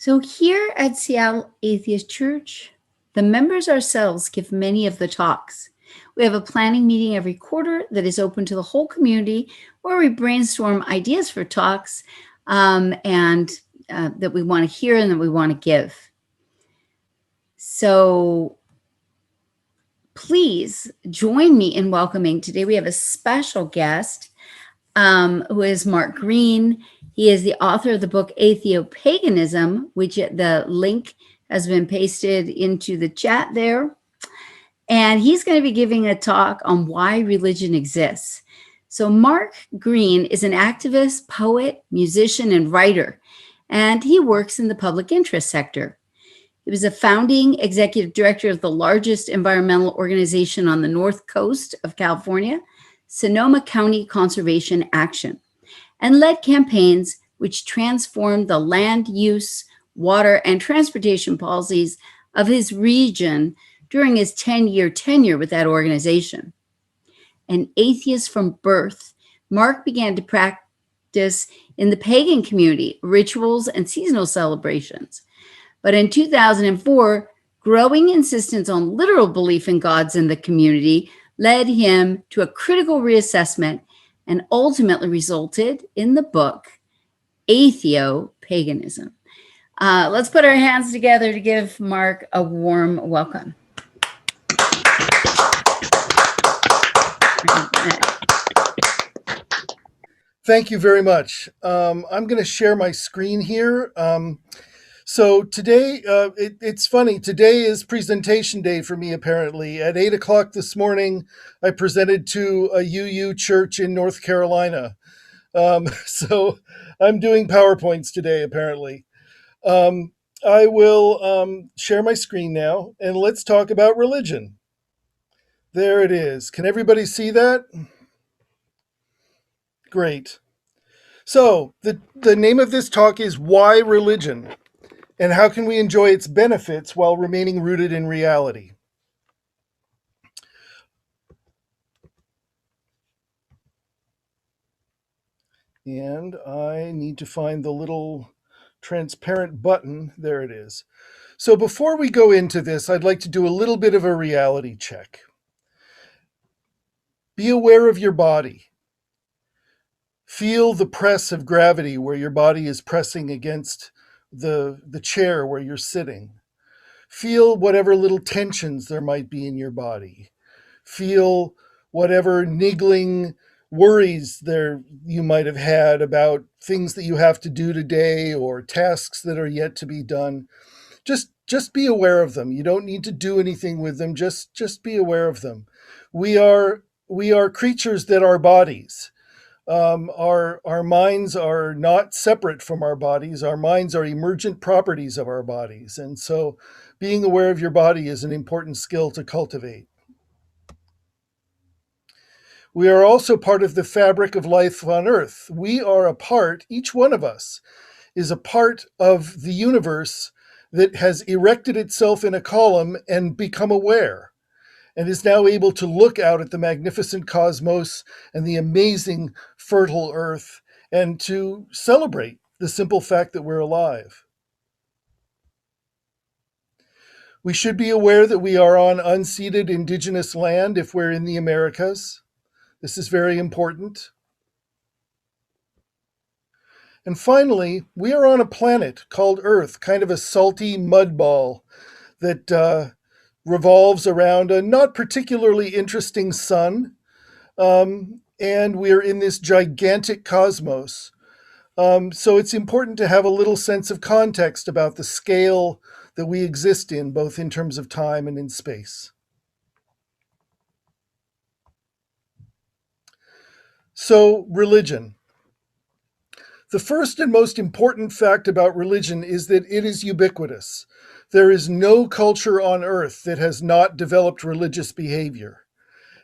So here at Seattle Atheist Church, the members ourselves give many of the talks. We have a planning meeting every quarter that is open to the whole community where we brainstorm ideas for talks and that we want to hear and that we want to give. So please join me in welcoming. Today we have a special guest who is Mark Green. He is the author of the book Atheopaganism, which the link has been pasted into the chat there. And he's going to be giving a talk on why religion exists. So Mark Green is an activist, poet, musician, and writer, and he works in the public interest sector. He was a founding executive director of the largest environmental organization on the North Coast of California, Sonoma County Conservation Action, and led campaigns which transformed the land use, water, and transportation policies of his region during his 10-year tenure with that organization. An atheist from birth, Mark began to practice in the pagan community, rituals and seasonal celebrations. But in 2004, growing insistence on literal belief in gods in the community led him to a critical reassessment and ultimately resulted in the book, Atheopaganism. Let's put our hands together to give Mark a warm welcome. Thank you very much. I'm going to share my screen here. So today, it's funny. Today is presentation day for me, apparently. At 8 o'clock this morning, I presented to a UU church in North Carolina. So I'm doing PowerPoints today, apparently. I will share my screen now, and let's talk about religion. There it is. Can everybody see that? Great. So the name of this talk is Why Religion? And how can we enjoy its benefits while remaining rooted in reality? And I need to find the little transparent button. There it is. So before we go into this, I'd like to do a little bit of a reality check. Be aware of your body. Feel the press of gravity where your body is pressing against the chair where you're sitting. Feel whatever little tensions there might be in your body. Feel whatever niggling worries there you might have had about things that you have to do today or tasks that are yet to be done. Just be aware of them. You don't need to do anything with them. Just be aware of them. We are creatures that are bodies. Our minds are not separate from our bodies. Our minds are emergent properties of our bodies. And so being aware of your body is an important skill to cultivate. We are also part of the fabric of life on Earth. We are a part, each one of us is a part of the universe that has erected itself in a column and become aware, and is now able to look out at the magnificent cosmos and the amazing fertile earth and to celebrate the simple fact that we're alive. We should be aware that we are on unceded indigenous land if we're in the Americas. This is very important. And finally, we are on a planet called Earth, kind of a salty mud ball that revolves around a not particularly interesting sun, and we're in this gigantic cosmos. So it's important to have a little sense of context about the scale that we exist in, both in terms of time and in space. So, religion. The first and most important fact about religion is that it is ubiquitous. There is no culture on Earth that has not developed religious behavior.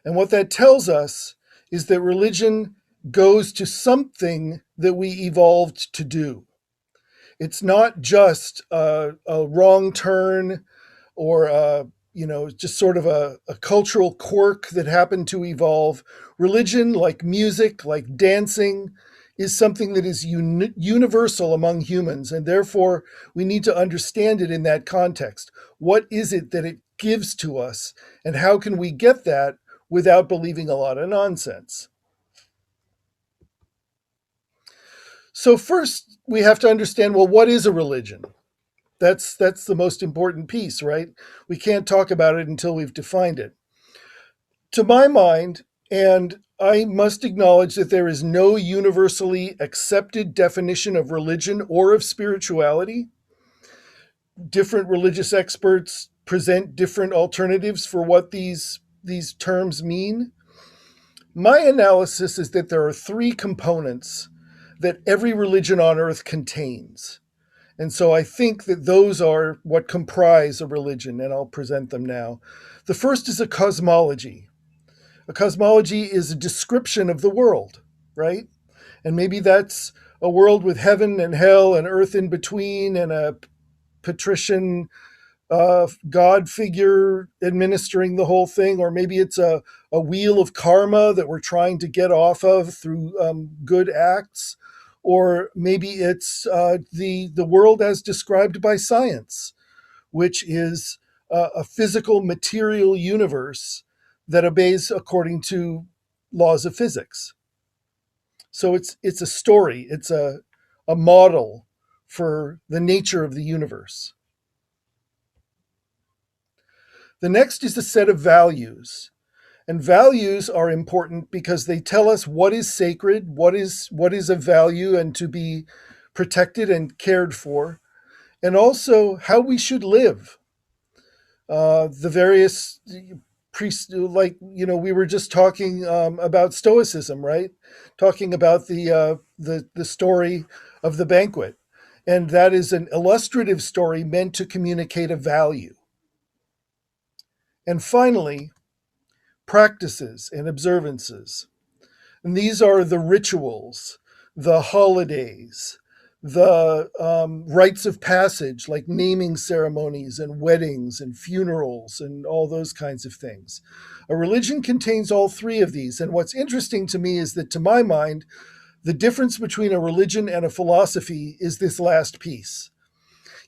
And what that tells us is that religion goes to something that we evolved to do. It's not just a wrong turn or just sort of a cultural quirk that happened to evolve. Religion, like music, like dancing, is something that is universal among humans, and therefore we need to understand it in that context. What is it that it gives to us, and how can we get that without believing a lot of nonsense? So first, we have to understand, well, what is a religion? That's the most important piece, right? We can't talk about it until we've defined it. To my mind, and I must acknowledge that there is no universally accepted definition of religion or of spirituality. Different religious experts present different alternatives for what these terms mean. My analysis is that there are three components that every religion on earth contains. And so I think that those are what comprise a religion, and I'll present them now. The first is a cosmology. A cosmology is a description of the world, right? And maybe that's a world with heaven and hell and earth in between and a patrician God figure administering the whole thing, or maybe it's a wheel of karma that we're trying to get off of through good acts, or maybe it's the world as described by science, which is a physical material universe that obeys according to laws of physics. So it's a story, it's a model for the nature of the universe. The next is a set of values. And values are important because they tell us what is sacred, what is of value and to be protected and cared for, and also how we should live. The various priests, like we were just talking about Stoicism, right? Talking about the story of the banquet, and that is an illustrative story meant to communicate a value. And finally, practices and observances. And these are the rituals, the holidays, the rites of passage, like naming ceremonies and weddings and funerals and all those kinds of things. A religion contains all three of these. And what's interesting to me is that, to my mind, the difference between a religion and a philosophy is this last piece.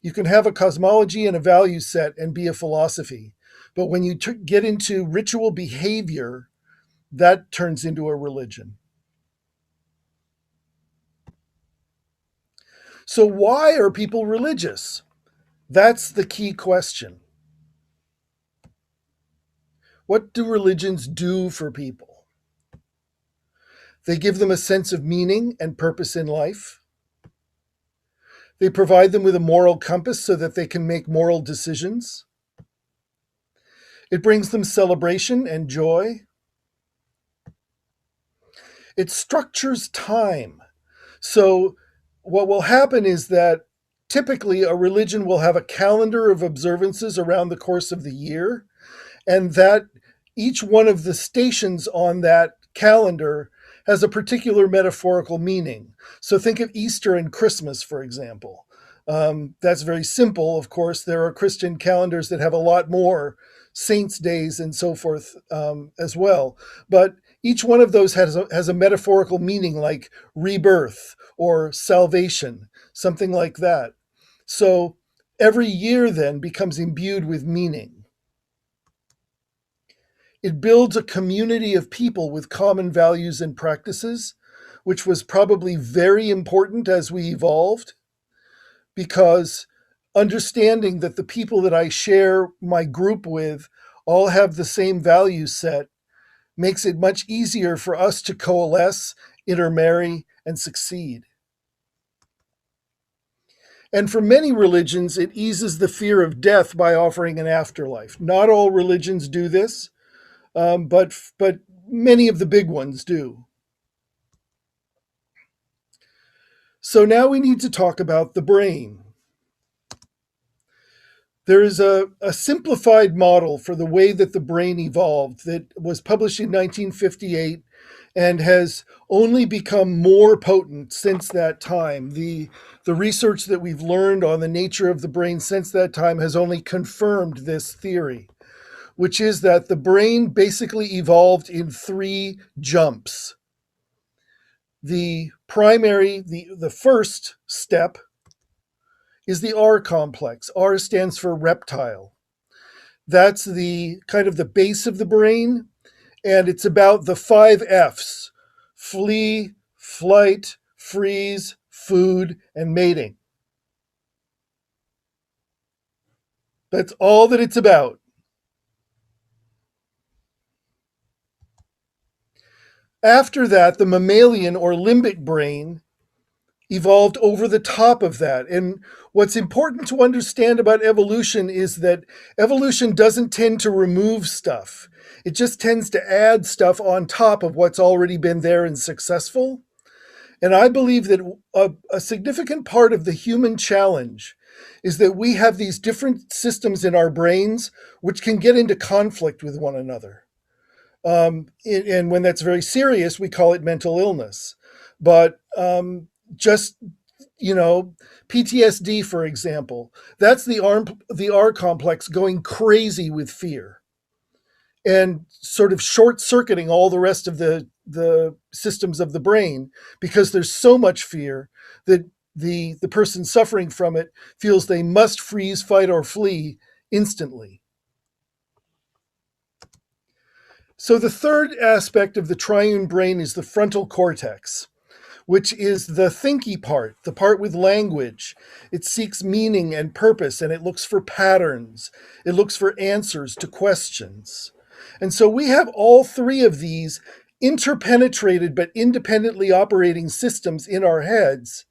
You can have a cosmology and a value set and be a philosophy. But when you get into ritual behavior, that turns into a religion. So, why are people religious? That's the key question. What do religions do for people? They give them a sense of meaning and purpose in life. They provide them with a moral compass so that they can make moral decisions. It brings them celebration and joy. It structures time. So, what will happen is that typically a religion will have a calendar of observances around the course of the year, and that each one of the stations on that calendar has a particular metaphorical meaning. So, think of Easter and Christmas, for example. That's very simple, of course. There are Christian calendars that have a lot more saints' days and so forth as well. But each one of those has a metaphorical meaning, like rebirth or salvation, something like that. So every year then becomes imbued with meaning. It builds a community of people with common values and practices, which was probably very important as we evolved, because understanding that the people that I share my group with all have the same value set makes it much easier for us to coalesce, intermarry, and succeed. And for many religions, it eases the fear of death by offering an afterlife. Not all religions do this, but many of the big ones do. So now we need to talk about the brain. There is a simplified model for the way that the brain evolved that was published in 1958 and has only become more potent since that time. The research that we've learned on the nature of the brain since that time has only confirmed this theory, which is that the brain basically evolved in three jumps. The first step is the R complex. R stands for reptile. That's the kind of the base of the brain, and it's about the 5 F's: flee, flight, freeze, food, and mating. That's all that it's about. After that, the mammalian or limbic brain evolved over the top of that. And what's important to understand about evolution is that evolution doesn't tend to remove stuff. It just tends to add stuff on top of what's already been there and successful. And I believe that a significant part of the human challenge is that we have these different systems in our brains which can get into conflict with one another. And when that's very serious, we call it mental illness. But just, PTSD, for example, that's the R complex going crazy with fear and sort of short circuiting all the rest of the systems of the brain because there's so much fear that the person suffering from it feels they must freeze, fight, or flee instantly. So the third aspect of the triune brain is the frontal cortex, which is the thinky part, the part with language. It seeks meaning and purpose, and it looks for patterns. It looks for answers to questions. And so we have all three of these interpenetrated but independently operating systems in our heads,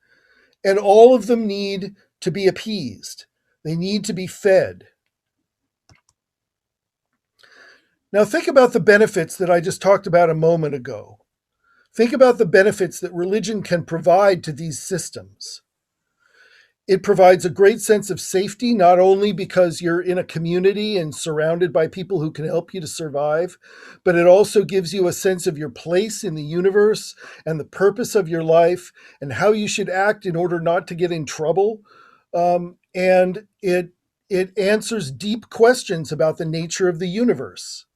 and all of them need to be appeased. They need to be fed. Now think about the benefits that I just talked about a moment ago. Think about the benefits that religion can provide to these systems. It provides a great sense of safety, not only because you're in a community and surrounded by people who can help you to survive, but it also gives you a sense of your place in the universe and the purpose of your life and how you should act in order not to get in trouble. And it answers deep questions about the nature of the universe.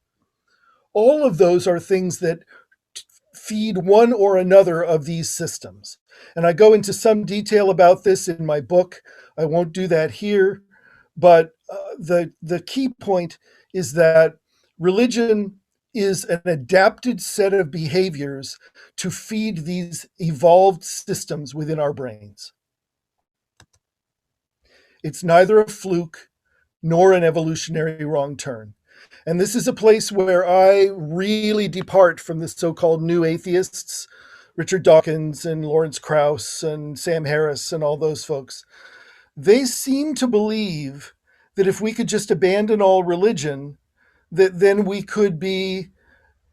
All of those are things that feed one or another of these systems. And I go into some detail about this in my book. I won't do that here. But the key point is that religion is an adapted set of behaviors to feed these evolved systems within our brains. It's neither a fluke nor an evolutionary wrong turn. And this is a place where I really depart from the so-called new atheists, Richard Dawkins and Lawrence Krauss and Sam Harris and all those folks. They seem to believe that if we could just abandon all religion, that then we could be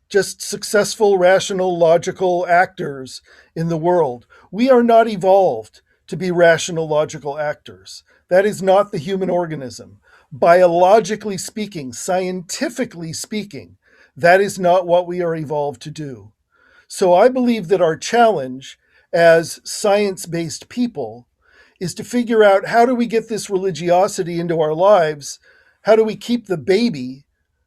just successful, rational, logical actors in the world. We are not evolved to be rational, logical actors. That is not the human organism. Biologically speaking, scientifically speaking, that is not what we are evolved to do. So I believe that our challenge as science-based people is to figure out, how do we get this religiosity into our lives? How do we keep the baby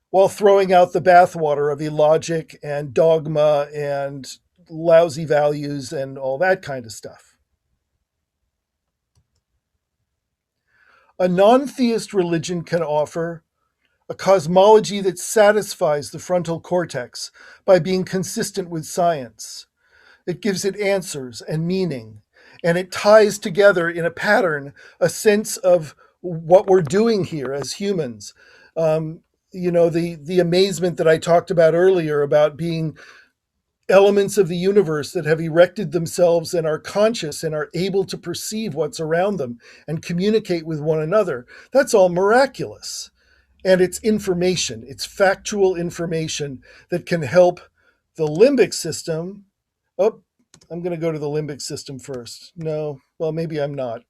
while throwing out the bathwater of illogic and dogma and lousy values and all that kind of stuff? A non-theist religion can offer a cosmology that satisfies the frontal cortex by being consistent with science. It gives it answers and meaning, and it ties together in a pattern a sense of what we're doing here as humans. The amazement that I talked about earlier about being elements of the universe that have erected themselves and are conscious and are able to perceive what's around them and communicate with one another. That's all miraculous. And it's information, it's factual information that can help the limbic system. Oh, I'm going to go to the limbic system first. No, well, maybe I'm not.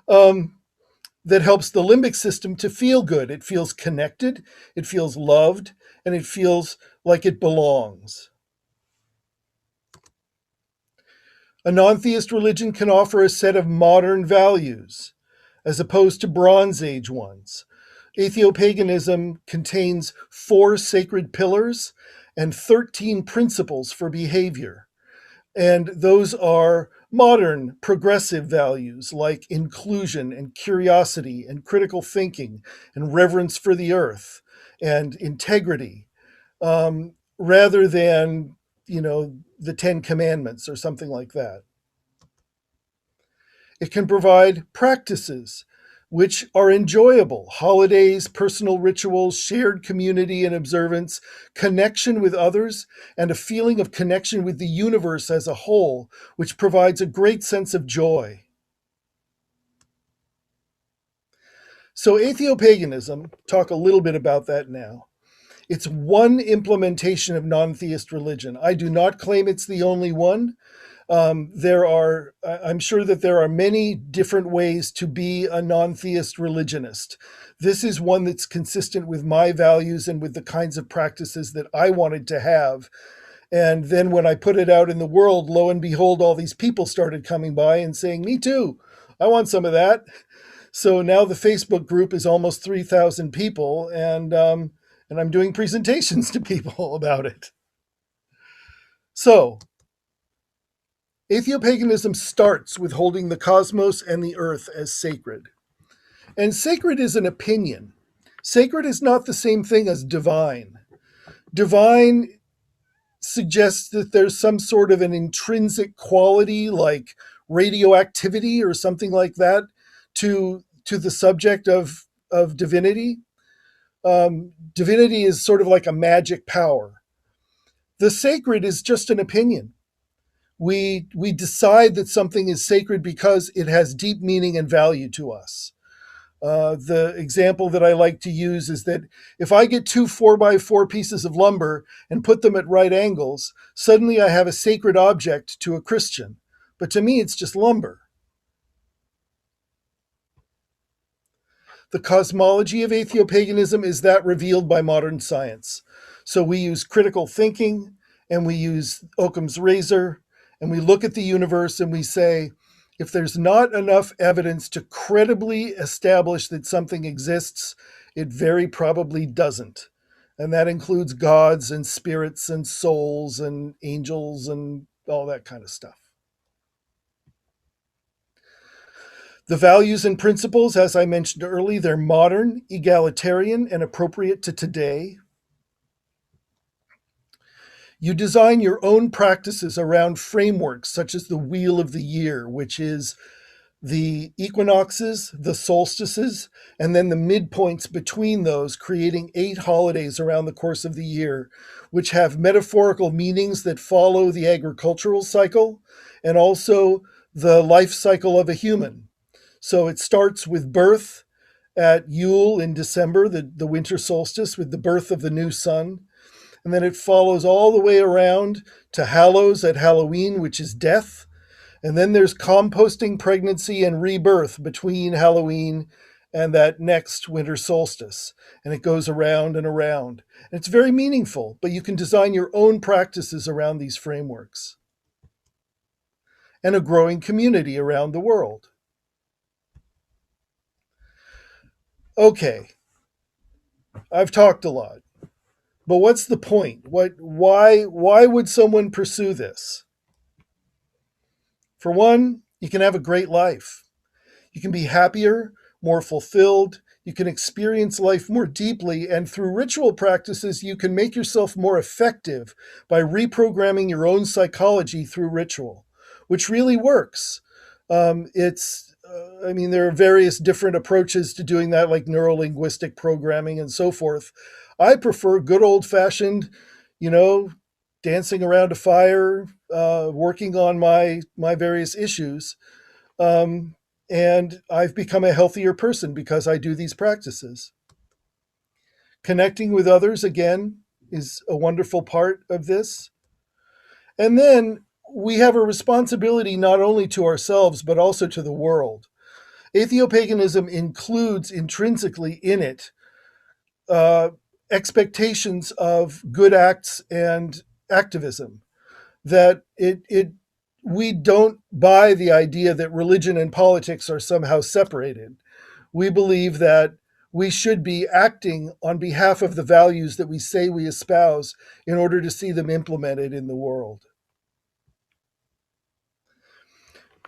That helps the limbic system to feel good. It feels connected, it feels loved, and it feels like it belongs. A non-theist religion can offer a set of modern values as opposed to Bronze Age ones. Atheopaganism contains 4 sacred pillars and 13 principles for behavior. And those are modern progressive values like inclusion and curiosity and critical thinking and reverence for the earth and integrity, rather than, the Ten Commandments or something like that. It can provide practices which are enjoyable: holidays, personal rituals, shared community and observance, connection with others, and a feeling of connection with the universe as a whole, which provides a great sense of joy. So, Atheopaganism, talk a little bit about that now. It's one implementation of non theist religion. I do not claim it's the only one. I'm sure that there are many different ways to be a non theist religionist. This is one that's consistent with my values and with the kinds of practices that I wanted to have. And then when I put it out in the world, lo and behold, all these people started coming by and saying, "Me too. I want some of that." So now the Facebook group is almost 3,000 people, and I'm doing presentations to people about it. So, Atheopaganism starts with holding the cosmos and the earth as sacred. And sacred is an opinion. Sacred is not the same thing as divine. Divine suggests that there's some sort of an intrinsic quality like radioactivity or something like that to the subject of divinity. Divinity is sort of like a magic power. The sacred is just an opinion. We decide that something is sacred because it has deep meaning and value to us. The example that I like to use is that if I get two 4x4 pieces of lumber and put them at right angles, suddenly I have a sacred object to a Christian. But to me, it's just lumber. The cosmology of Atheopaganism is that revealed by modern science. So we use critical thinking and we use Occam's razor and we look at the universe and we say, if there's not enough evidence to credibly establish that something exists, it very probably doesn't. And that includes gods and spirits and souls and angels and all that kind of stuff. The values and principles, as I mentioned earlier, they're modern, egalitarian, and appropriate to today. You design your own practices around frameworks such as the Wheel of the Year, which is the equinoxes, the solstices, and then the midpoints between those, creating 8 holidays around the course of the year, which have metaphorical meanings that follow the agricultural cycle and also the life cycle of a human. So it starts with birth at Yule in December, the winter solstice, with the birth of the new sun. And then it follows all the way around to Hallows at Halloween, which is death. And then there's composting, pregnancy, and rebirth between Halloween and that next winter solstice. And it goes around and around. And it's very meaningful, but you can design your own practices around these frameworks. And a growing community around the world. Okay, I've talked a lot. But what's the point? Why would someone pursue this? For one, you can have a great life. You can be happier, more fulfilled. You can experience life more deeply. And through ritual practices, you can make yourself more effective by reprogramming your own psychology through ritual, which really works. There are various different approaches to doing that, like neurolinguistic programming and so forth. I prefer good old fashioned, you know, dancing around a fire, working on my various issues. And I've become a healthier person because I do these practices. Connecting with others, again, is a wonderful part of this. And then we have a responsibility not only to ourselves, but also to the world. Atheopaganism includes intrinsically in it uh, expectations of good acts and activism. That we don't buy the idea that religion and politics are somehow separated. We believe that we should be acting on behalf of the values that we say we espouse in order to see them implemented in the world.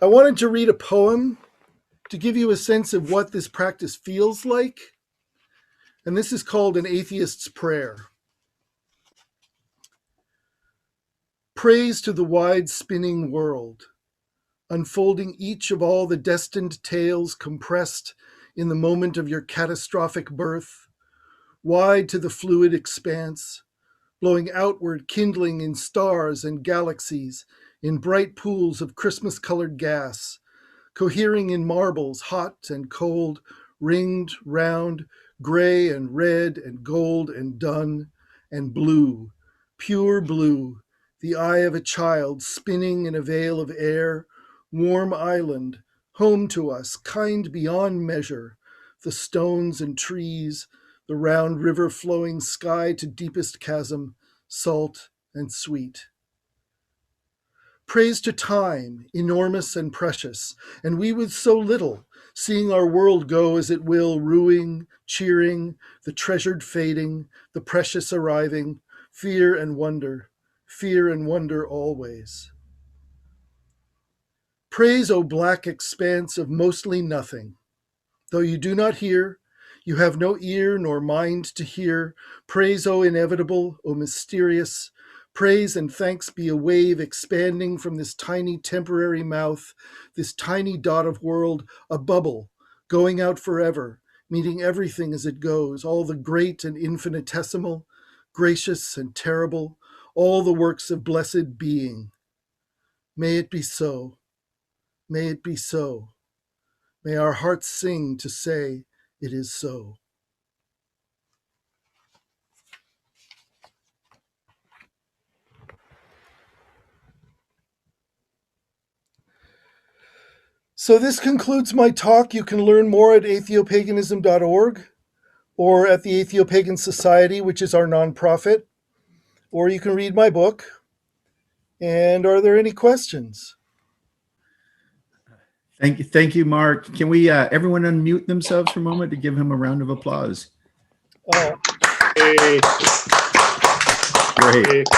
I wanted to read a poem to give you a sense of what this practice feels like. And this is called An Atheist's Prayer. Praise to the wide spinning world, unfolding each of all the destined tales compressed in the moment of your catastrophic birth, wide to the fluid expanse, blowing outward, kindling in stars and galaxies, in bright pools of Christmas-colored gas, cohering in marbles, hot and cold, ringed, round, gray and red and gold and dun, and blue, pure blue, the eye of a child spinning in a veil of air, warm island, home to us, kind beyond measure, the stones and trees, the round river flowing sky to deepest chasm, salt and sweet. Praise to time, enormous and precious, and we with so little, seeing our world go as it will, ruing, cheering, the treasured fading, the precious arriving, fear and wonder always. Praise, O black expanse of mostly nothing. Though you do not hear, you have no ear nor mind to hear. Praise, O inevitable, O mysterious. Praise and thanks be a wave expanding from this tiny temporary mouth, this tiny dot of world, a bubble, going out forever, meeting everything as it goes, all the great and infinitesimal, gracious and terrible, all the works of blessed being. May it be so. May it be so. May our hearts sing to say it is so. So this concludes my talk. You can learn more at atheopaganism.org or at the Atheopagan Society, which is our nonprofit, or you can read my book. And are there any questions? Thank you, Mark. Can we everyone unmute themselves for a moment to give him a round of applause? Oh. Great.